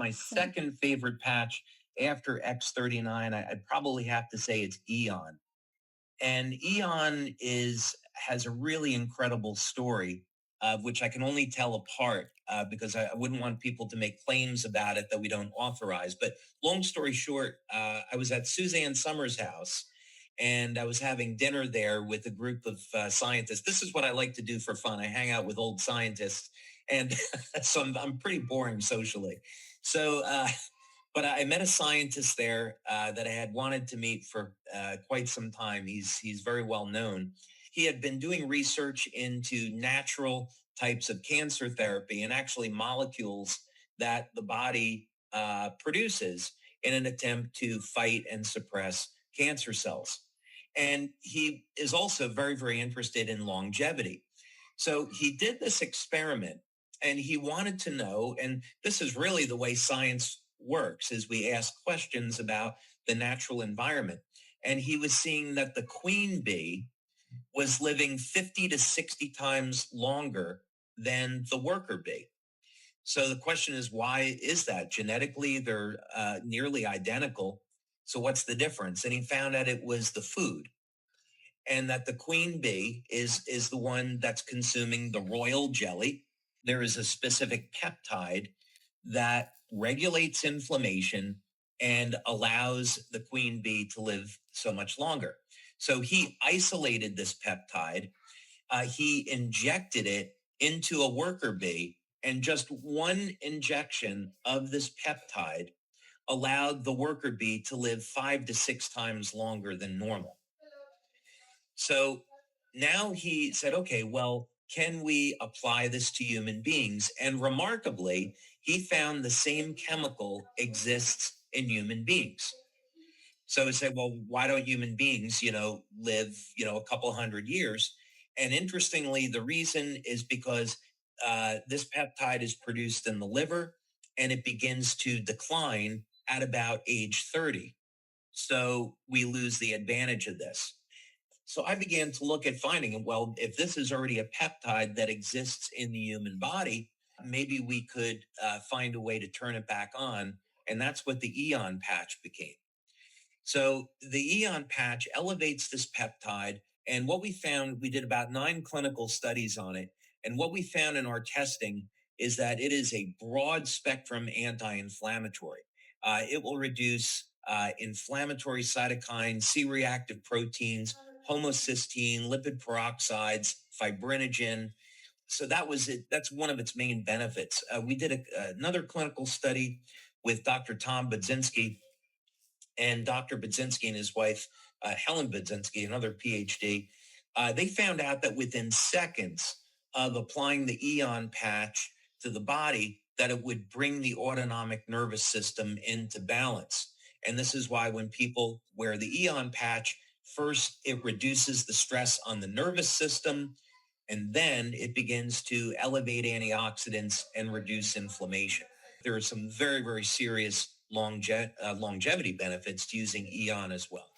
My Okay. second favorite patch after X39, I'd probably have to say it's Eon. And Eon has a really incredible story, which I can only tell apart because I wouldn't want people to make claims about it that we don't authorize. But long story short, I was at Suzanne Summers' house, and I was having dinner there with a group of scientists. This is what I like to do for fun. I hang out with old scientists, and so I'm pretty boring socially. So but I met a scientist there that I had wanted to meet for quite some time. He's very well known. He had been doing research into natural types of cancer therapy and actually molecules that the body produces in an attempt to fight and suppress cancer cells. And he is also very, very interested in longevity. So he did this experiment and he wanted to know, and this is really the way science works, is we ask questions about the natural environment. And he was seeing that the queen bee was living 50 to 60 times longer than the worker bee. So the question is, why is that? Genetically, they're nearly identical. So what's the difference? And he found out it was the food, and that the queen bee is the one that's consuming the royal jelly. There is a specific peptide that regulates inflammation and allows the queen bee to live so much longer. So he isolated this peptide. He injected it into a worker bee, and just one injection of this peptide allowed the worker bee to live 5 to 6 times longer than normal. So now he said, okay, well, can we apply this to human beings? And remarkably, he found the same chemical exists in human beings. So he said, well, why don't human beings, live, a couple hundred years? And interestingly, the reason is because this peptide is produced in the liver and it begins to decline at about age 30. So we lose the advantage of this. So I began to look at finding, well, if this is already a peptide that exists in the human body, maybe we could find a way to turn it back on. And that's what the Eon patch became. So the Eon patch elevates this peptide. And what we found, we did about 9 clinical studies on it. And what we found in our testing is that it is a broad spectrum anti inflammatory. It will reduce inflammatory cytokines, C reactive proteins, homocysteine, lipid peroxides, fibrinogen. So that was it. That's one of its main benefits. We did another clinical study with Dr. Tom Budzinski, and Dr. Budzinski and his wife, Helen Budzinski, another PhD. They found out that within seconds of applying the Eon patch to the body, that it would bring the autonomic nervous system into balance. And this is why when people wear the Eon patch, first it reduces the stress on the nervous system, and then it begins to elevate antioxidants and reduce inflammation. There are some very, very serious longevity benefits to using Eon as well.